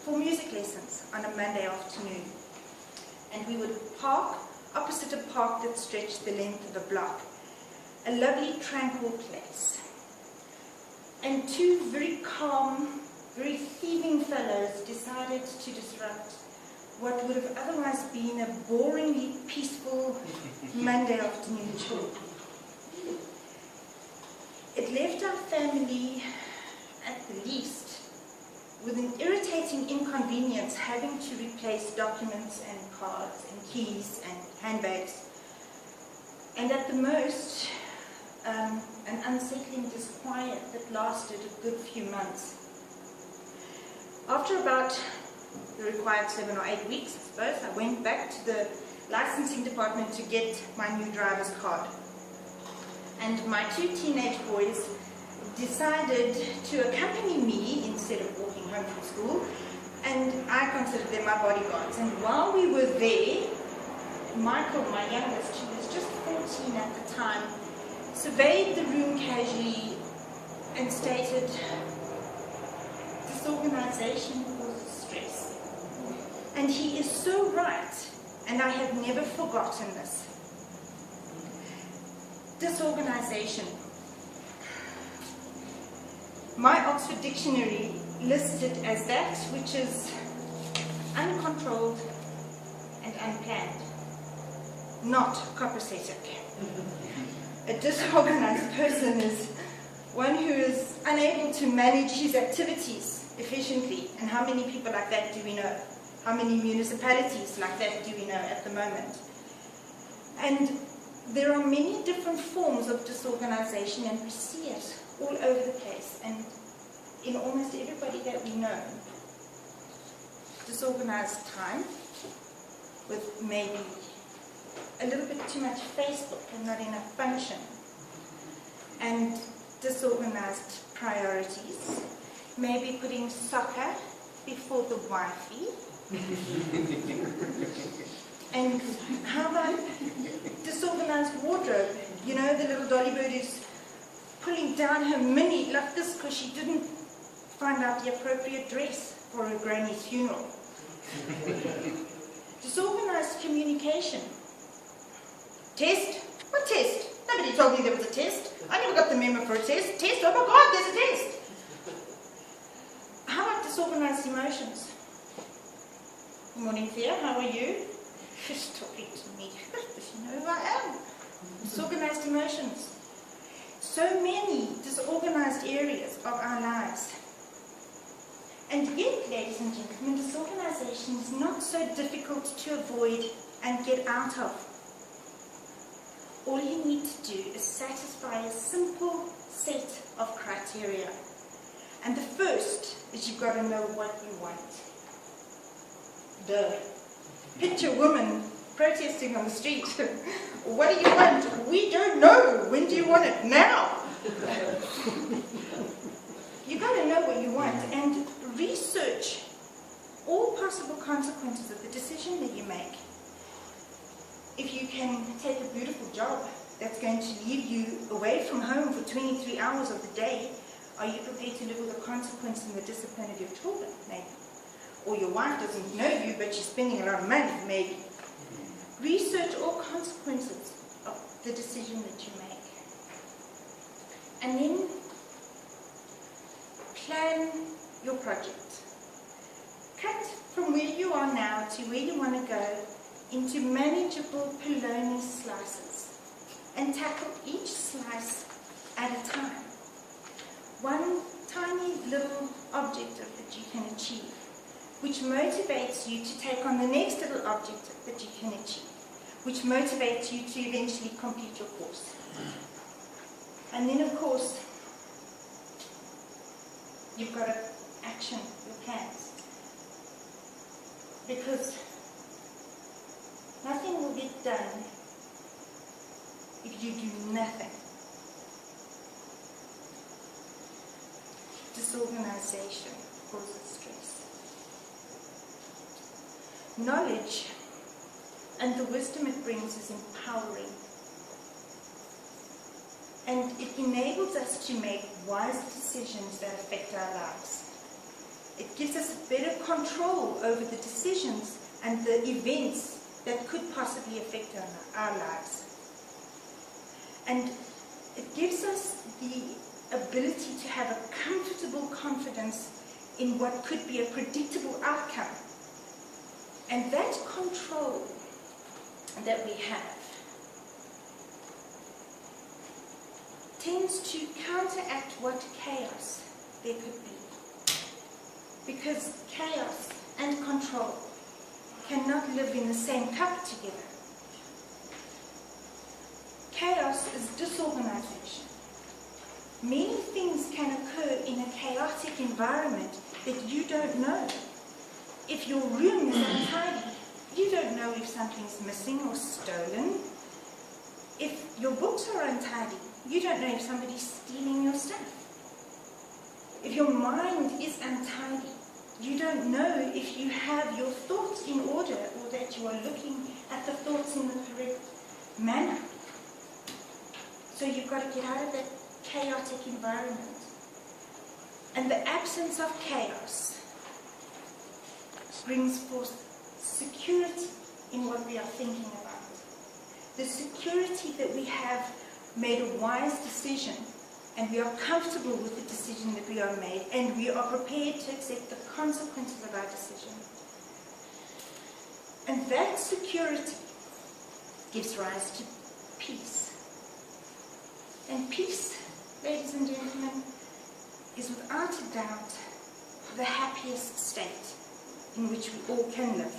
for music lessons on a Monday afternoon. And we would park opposite a park that stretched the length of a block. A lovely, tranquil place. And two very calm, very thieving fellows decided to disrupt what would have otherwise been a boringly peaceful Monday afternoon chore. It left our family, at the least, with an irritating inconvenience having to replace documents and cards and keys and handbags, and at the most, an unsettling disquiet that lasted a good few months. After about the required 7 or 8 weeks, I suppose, I went back to the licensing department to get my new driver's card. And my two teenage boys decided to accompany me instead of walking home from school, and I considered them my bodyguards. And while we were there, Michael, my youngest, who was just 14 at the time, surveyed the room casually and stated, "Disorganization causes stress." And he is so right, and I have never forgotten this. Disorganization. My Oxford Dictionary lists it as that which is uncontrolled and unplanned, not copacetic. A disorganized person is one who is unable to manage his activities efficiently. And how many people like that do we know? How many municipalities like that do we know at the moment? And there are many different forms of disorganization, and we see it all over the place and in almost everybody that we know. Disorganized time, with maybe a little bit too much Facebook and not enough function, and disorganized priorities, maybe putting soccer before the wifey. And how about disorganized wardrobe? You know, the little dolly bird is pulling down her mini like this because she didn't find out the appropriate dress for her granny's funeral. Disorganized communication. Test? What test? Nobody told me there was a test. I never got the memo for a test. Test? Oh my God, there's a test. How about disorganized emotions? Good morning, Thea. How are you? She's talking to me. You know who I am. Disorganized emotions. So many disorganized areas of our lives. And yet, ladies and gentlemen, disorganization is not so difficult to avoid and get out of. All you need to do is satisfy a simple set of criteria. And the first is you've got to know what you want. Duh. Picture women protesting on the street. What do you want? We don't know. When do you want it? Now. You've got to know what you want and research all possible consequences of the decision that you make. If you can take a beautiful job that's going to leave you away from home for 23 hours of the day, are you prepared to live with the consequence and the discipline of your children, maybe? Or your wife doesn't know you, but she's spending a lot of money, maybe. Research all consequences of the decision that you make. And then plan your project. Cut from where you are now to where you want to go into manageable polony slices and tackle each slice at a time. One tiny little objective that you can achieve, which motivates you to take on the next little objective that you can achieve, which motivates you to eventually complete your course. And then, of course, you've got to action your plans. Because nothing will get done if you do nothing. Disorganization causes stress. Knowledge and the wisdom it brings is empowering. And it enables us to make wise decisions that affect our lives. It gives us better control over the decisions and the events that could possibly affect our lives. And it gives us the ability to have a comfortable confidence in what could be a predictable outcome. And that control that we have tends to counteract what chaos there could be. Because chaos and control cannot live in the same cup together. Chaos is disorganization. Many things can occur in a chaotic environment that you don't know. If your room is untidy, you don't know if something's missing or stolen. If your books are untidy, you don't know if somebody's stealing your stuff. If your mind is untidy, you don't know if you have your thoughts in order or that you are looking at the thoughts in the correct manner. So you've got to get out of that chaotic environment. And the absence of chaos brings forth security in what we are thinking about. The security that we have made a wise decision, and we are comfortable with the decision that we are made, and we are prepared to accept the consequences of our decision. And that security gives rise to peace. And peace, ladies and gentlemen, is without a doubt the happiest state in which we all can live.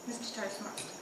Mr. Toastmaster.